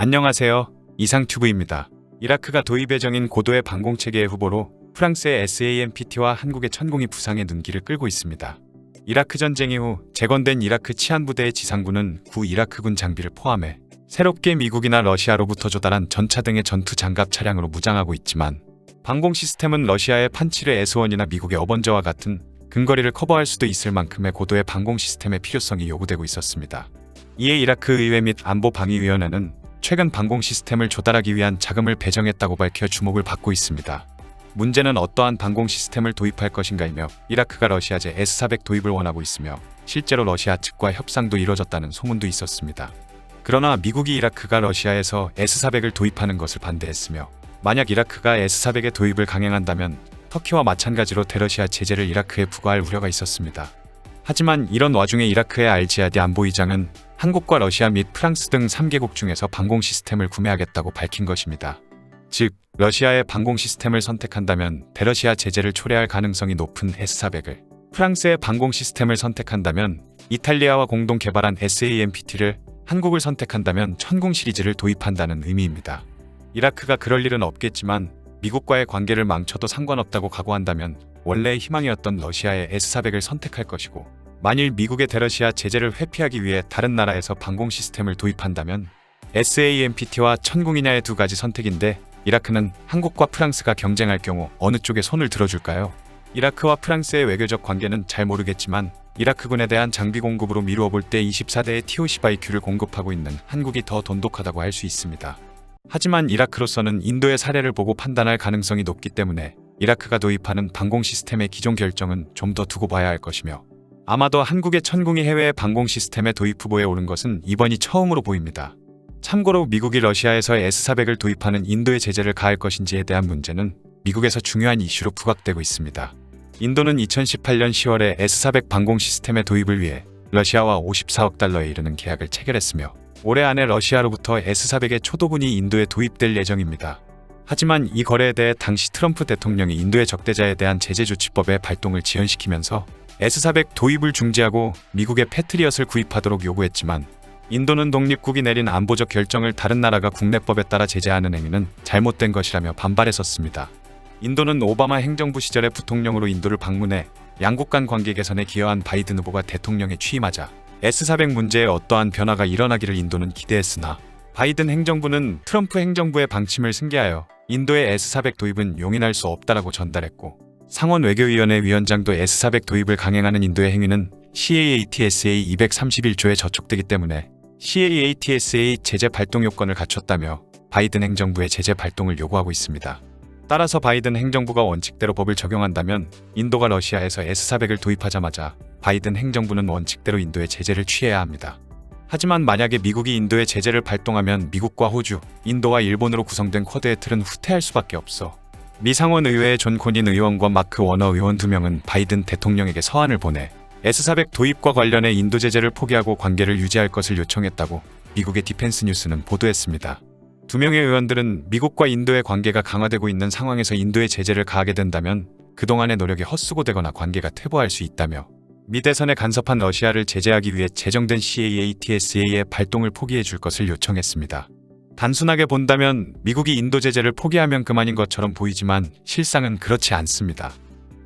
안녕하세요. 이상튜브입니다. 이라크가 도입 예정인 고도의 방공체계의 후보로 프랑스의 SAMPT와 한국의 천공이 부상의 눈길을 끌고 있습니다. 이라크 전쟁 이후 재건된 이라크 치안부대의 지상군은 구 이라크군 장비를 포함해 새롭게 미국이나 러시아로부터 조달한 전차 등의 전투 장갑 차량으로 무장하고 있지만 방공 시스템은 러시아의 판치르 S1이나 미국의 어번저와 같은 근거리를 커버할 수도 있을 만큼의 고도의 방공 시스템의 필요성이 요구되고 있었습니다. 이에 이라크 의회 및 안보방위위원회는 최근 방공 시스템을 조달하기 위한 자금을 배정했다고 밝혀 주목을 받고 있습니다. 문제는 어떠한 방공 시스템을 도입할 것인가이며 이라크가 러시아제 S-400 도입을 원하고 있으며 실제로 러시아 측과 협상도 이뤄졌다는 소문도 있었습니다. 그러나 미국이 이라크가 러시아에서 S-400을 도입하는 것을 반대했으며 만약 이라크가 S-400의 도입을 강행한다면 터키와 마찬가지로 대러시아 제재를 이라크에 부과할 우려가 있었습니다. 하지만 이런 와중에 이라크의 알지아디 안보의장은 한국과 러시아 및 프랑스 등 3개국 중에서 방공 시스템을 구매하겠다고 밝힌 것입니다. 즉, 러시아의 방공 시스템을 선택한다면 대러시아 제재를 초래할 가능성이 높은 S-400을, 프랑스의 방공 시스템을 선택한다면 이탈리아와 공동 개발한 SAMPT를, 한국을 선택한다면 천공 시리즈를 도입한다는 의미입니다. 이라크가 그럴 일은 없겠지만 미국과의 관계를 망쳐도 상관없다고 각오한다면 원래의 희망이었던 러시아의 S-400을 선택할 것이고, 만일 미국의 대러시아 제재를 회피하기 위해 다른 나라에서 방공 시스템을 도입한다면 SAMPT와 천공이냐의 두 가지 선택인데 이라크는 한국과 프랑스가 경쟁할 경우 어느 쪽에 손을 들어줄까요? 이라크와 프랑스의 외교적 관계는 잘 모르겠지만 이라크군에 대한 장비 공급으로 미루어 볼 때 24대의 TOC-BIQ를 공급하고 있는 한국이 더 돈독하다고 할 수 있습니다. 하지만 이라크로서는 인도의 사례를 보고 판단할 가능성이 높기 때문에 이라크가 도입하는 방공 시스템의 기존 결정은 좀 더 두고 봐야 할 것이며 아마도 한국의 천공이 해외 방공 시스템의 도입 후보에 오른 것은 이번이 처음으로 보입니다. 참고로 미국이 러시아에서 S-400을 도입하는 인도의 제재를 가할 것인지에 대한 문제는 미국에서 중요한 이슈로 부각되고 있습니다. 인도는 2018년 10월에 S-400 방공 시스템의 도입을 위해 러시아와 54억 달러에 이르는 계약을 체결했으며 올해 안에 러시아로부터 S-400의 초도군이 인도에 도입될 예정입니다. 하지만 이 거래에 대해 당시 트럼프 대통령이 인도의 적대자에 대한 제재조치법의 발동을 지연시키면서 S-400 도입을 중지하고 미국의 패트리엇을 구입하도록 요구했지만 인도는 독립국이 내린 안보적 결정을 다른 나라가 국내법에 따라 제재하는 행위는 잘못된 것이라며 반발했었습니다. 인도는 오바마 행정부 시절에 부통령으로 인도를 방문해 양국 간 관계 개선에 기여한 바이든 후보가 대통령에 취임하자 S-400 문제에 어떠한 변화가 일어나기를 인도는 기대했으나 바이든 행정부는 트럼프 행정부의 방침을 승계하여 인도의 S-400 도입은 용인할 수 없다라고 전달했고 상원 외교위원회 위원장도 S-400 도입을 강행하는 인도의 행위는 CAATSA 231조에 저촉되기 때문에 CAATSA 제재 발동 요건을 갖췄다며 바이든 행정부의 제재 발동을 요구하고 있습니다. 따라서 바이든 행정부가 원칙대로 법을 적용한다면 인도가 러시아에서 S-400을 도입하자마자 바이든 행정부는 원칙대로 인도의 제재를 취해야 합니다. 하지만 만약에 미국이 인도의 제재를 발동하면 미국과 호주, 인도와 일본으로 구성된 쿼드의 틀은 후퇴할 수밖에 없어 미 상원 의회의 존 코닌 의원과 마크 워너 의원 2명은 바이든 대통령에게 서한을 보내 S-400 도입과 관련해 인도 제재를 포기하고 관계를 유지할 것을 요청했다고 미국의 디펜스 뉴스는 보도했습니다. 2명의 의원들은 미국과 인도의 관계가 강화되고 있는 상황에서 인도에 제재를 가하게 된다면 그동안의 노력이 헛수고되거나 관계가 퇴보할 수 있다며 미 대선에 간섭한 러시아를 제재하기 위해 제정된 CAATSA의 발동을 포기해 줄 것을 요청했습니다. 단순하게 본다면 미국이 인도 제재를 포기하면 그만인 것처럼 보이지만 실상은 그렇지 않습니다.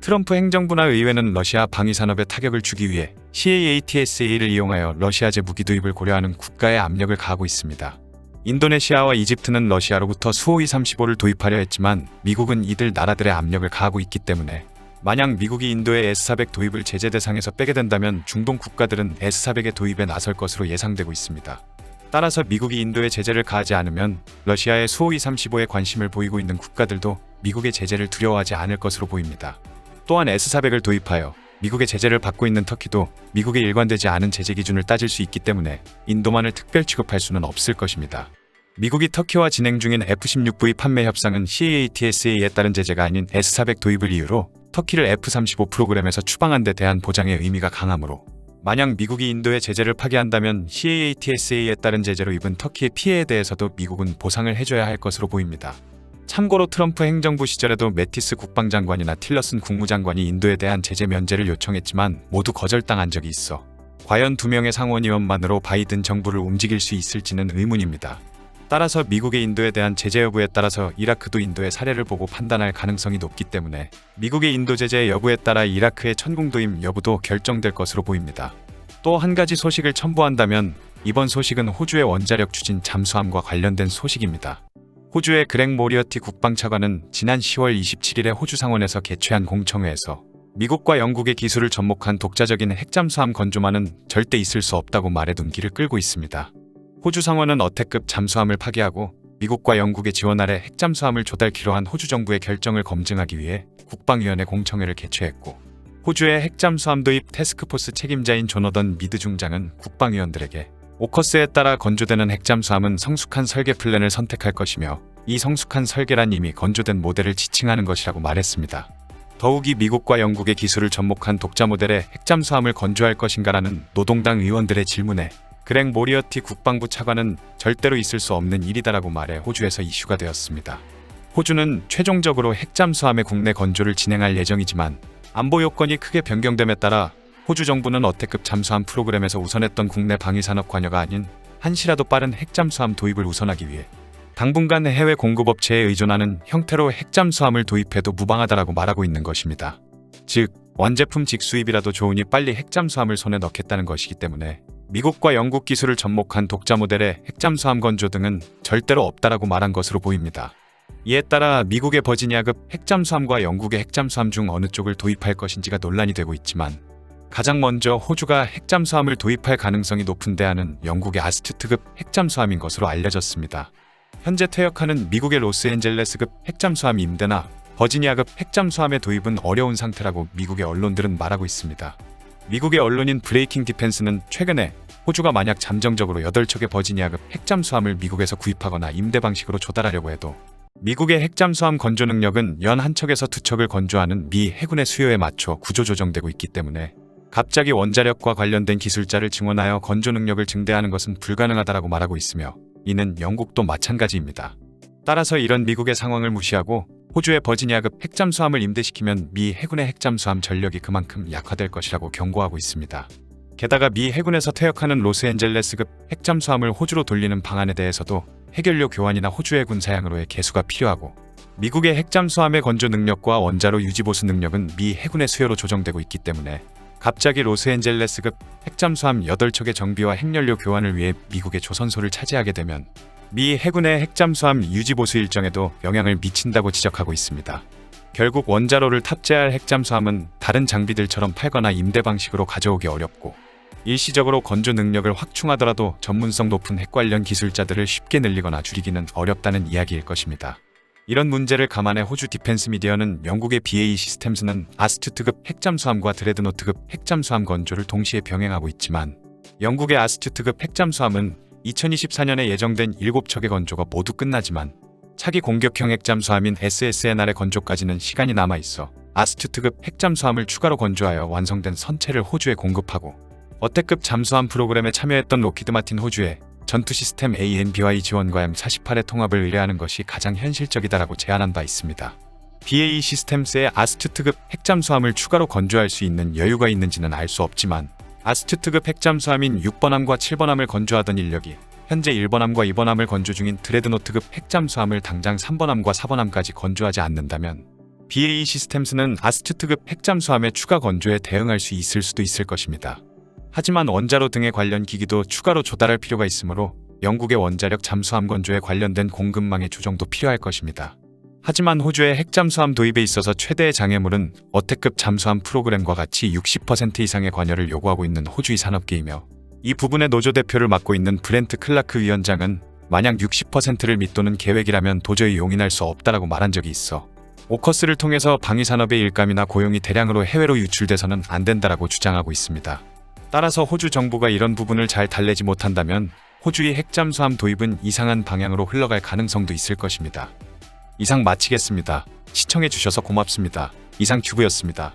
트럼프 행정부나 의회는 러시아 방위산업에 타격을 주기 위해 CAATSA를 이용하여 러시아제 무기 도입을 고려하는 국가에 압력을 가하고 있습니다. 인도네시아와 이집트는 러시아로부터 수호이 35를 도입하려 했지만 미국은 이들 나라들의 압력을 가하고 있기 때문에 만약 미국이 인도의 S-400 도입을 제재 대상에서 빼게 된다면 중동 국가들은 S-400의 도입에 나설 것으로 예상되고 있습니다. 따라서 미국이 인도에 제재를 가하지 않으면 러시아의 수호이 35에 관심을 보이고 있는 국가들도 미국의 제재를 두려워하지 않을 것으로 보입니다. 또한 S-400을 도입하여 미국의 제재를 받고 있는 터키도 미국의 일관되지 않은 제재 기준을 따질 수 있기 때문에 인도만을 특별 취급할 수는 없을 것입니다. 미국이 터키와 진행 중인 F-16V 판매 협상은 CAATSA에 따른 제재가 아닌 S-400 도입을 이유로 터키를 F-35 프로그램에서 추방한 데 대한 보장의 의미가 강하므로 만약 미국이 인도의 제재를 파기한다면 CAATSA에 따른 제재로 입은 터키의 피해에 대해서도 미국은 보상을 해줘야 할 것으로 보입니다. 참고로 트럼프 행정부 시절에도 매티스 국방장관이나 틸러슨 국무장관이 인도에 대한 제재 면제를 요청했지만 모두 거절당한 적이 있어 과연 2명의 상원의원만으로 바이든 정부를 움직일 수 있을지는 의문입니다. 따라서 미국의 인도에 대한 제재 여부에 따라서 이라크도 인도의 사례를 보고 판단할 가능성이 높기 때문에 미국의 인도 제재 여부에 따라 이라크의 천공 도입 여부도 결정될 것으로 보입니다. 또 한 가지 소식을 첨부한다면 이번 소식은 호주의 원자력 추진 잠수함과 관련된 소식입니다. 호주의 그렉 모리어티 국방차관은 지난 10월 27일에 호주 상원에서 개최한 공청회에서 미국과 영국의 기술을 접목한 독자적인 핵잠수함 건조만은 절대 있을 수 없다고 말해 눈길을 끌고 있습니다. 호주 상원은 어택급 잠수함을 파기하고 미국과 영국의 지원 아래 핵잠수함을 조달키로 한 호주 정부의 결정을 검증하기 위해 국방위원회 공청회를 개최했고, 호주의 핵잠수함 도입 태스크포스 책임자인 조너던 미드 중장은 국방위원들에게 오커스에 따라 건조되는 핵잠수함은 성숙한 설계 플랜을 선택할 것이며 이 성숙한 설계란 이미 건조된 모델을 지칭하는 것이라고 말했습니다. 더욱이 미국과 영국의 기술을 접목한 독자 모델의 핵잠수함을 건조할 것인가라는 노동당 의원들의 질문에 그렉 모리어티 국방부 차관은 절대로 있을 수 없는 일이다라고 말해 호주에서 이슈가 되었습니다. 호주는 최종적으로 핵잠수함의 국내 건조를 진행할 예정이지만 안보 요건이 크게 변경됨에 따라 호주 정부는 어택급 잠수함 프로그램에서 우선했던 국내 방위산업 관여가 아닌 한시라도 빠른 핵잠수함 도입을 우선하기 위해 당분간 해외 공급업체에 의존하는 형태로 핵잠수함을 도입해도 무방하다라고 말하고 있는 것입니다. 즉, 완제품 직수입이라도 좋으니 빨리 핵잠수함을 손에 넣겠다는 것이기 때문에 미국과 영국 기술을 접목한 독자 모델의 핵잠수함 건조 등은 절대로 없다라고 말한 것으로 보입니다. 이에 따라 미국의 버지니아급 핵잠수함과 영국의 핵잠수함 중 어느 쪽을 도입할 것인지가 논란이 되고 있지만 가장 먼저 호주가 핵잠수함을 도입할 가능성이 높은 대안은 영국의 아스투트급 핵잠수함인 것으로 알려졌습니다. 현재 퇴역하는 미국의 로스앤젤레스급 핵잠수함 임대나 버지니아급 핵잠수함의 도입은 어려운 상태라고 미국의 언론들은 말하고 있습니다. 미국의 언론인 브레이킹 디펜스는 최근에 호주가 만약 잠정적으로 8척의 버지니아급 핵잠수함을 미국에서 구입하거나 임대 방식으로 조달하려고 해도 미국의 핵잠수함 건조 능력은 연 한 척에서 2척을 건조하는 미 해군의 수요에 맞춰 구조 조정되고 있기 때문에 갑자기 원자력과 관련된 기술자를 증원하여 건조 능력을 증대하는 것은 불가능하다라고 말하고 있으며 이는 영국도 마찬가지입니다. 따라서 이런 미국의 상황을 무시하고 호주의 버지니아급 핵잠수함을 임대시키면 미 해군의 핵잠수함 전력이 그만큼 약화될 것이라고 경고하고 있습니다. 게다가 미 해군에서 퇴역하는 로스앤젤레스급 핵잠수함을 호주로 돌리는 방안에 대해서도 해결료 교환이나 호주 해군 사양으로의 개수가 필요하고 미국의 핵잠수함의 건조 능력과 원자로 유지 보수 능력은 미 해군의 수요로 조정되고 있기 때문에 갑자기 로스앤젤레스급 핵잠수함 8척의 정비와 핵연료 교환을 위해 미국의 조선소를 차지하게 되면 미 해군의 핵잠수함 유지 보수 일정에도 영향을 미친다고 지적하고 있습니다. 결국 원자로를 탑재할 핵잠수함은 다른 장비들처럼 팔거나 임대 방식으로 가져오기 어렵고 일시적으로 건조 능력을 확충하더라도 전문성 높은 핵 관련 기술자들을 쉽게 늘리거나 줄이기는 어렵다는 이야기일 것입니다. 이런 문제를 감안해 호주 디펜스 미디어는 영국의 BAE 시스템스는 아스투트급 핵잠수함과 드레드노트급 핵잠수함 건조를 동시에 병행하고 있지만 영국의 아스투트급 핵잠수함은 2024년에 예정된 7척의 건조가 모두 끝나지만 차기 공격형 핵잠수함인 SSNR의 건조까지는 시간이 남아있어 아스투트급 핵잠수함을 추가로 건조하여 완성된 선체를 호주에 공급하고 어택급 잠수함 프로그램에 참여했던 로키드 마틴 호주에 전투 시스템 ANBY 지원과 M48의 통합을 의뢰하는 것이 가장 현실적이다라고 제안한 바 있습니다. BAE 시스템스의 아스투트급 핵잠수함을 추가로 건조할 수 있는 여유가 있는지는 알 수 없지만 아스투트급 핵잠수함인 6번함과 7번함을 건조하던 인력이 현재 1번함과 2번함을 건조 중인 드레드노트급 핵잠수함을 당장 3번함과 4번함까지 건조하지 않는다면 BAE 시스템스는 아스투트급 핵잠수함의 추가 건조에 대응할 수 있을 수도 있을 것입니다. 하지만 원자로 등의 관련 기기도 추가로 조달할 필요가 있으므로 영국의 원자력 잠수함 건조에 관련된 공급망의 조정도 필요할 것입니다. 하지만 호주의 핵잠수함 도입에 있어서 최대의 장애물은 어택급 잠수함 프로그램과 같이 60% 이상의 관여를 요구하고 있는 호주의 산업계이며 이 부분의 노조 대표를 맡고 있는 브렌트 클라크 위원장은 만약 60%를 밑도는 계획이라면 도저히 용인할 수 없다라고 말한 적이 있어 오커스를 통해서 방위산업의 일감이나 고용이 대량으로 해외로 유출돼서는 안 된다라고 주장하고 있습니다. 따라서 호주 정부가 이런 부분을 잘 달래지 못한다면 호주의 핵잠수함 도입은 이상한 방향으로 흘러갈 가능성도 있을 것입니다. 이상 마치겠습니다. 시청해주셔서 고맙습니다. 이상 큐브였습니다.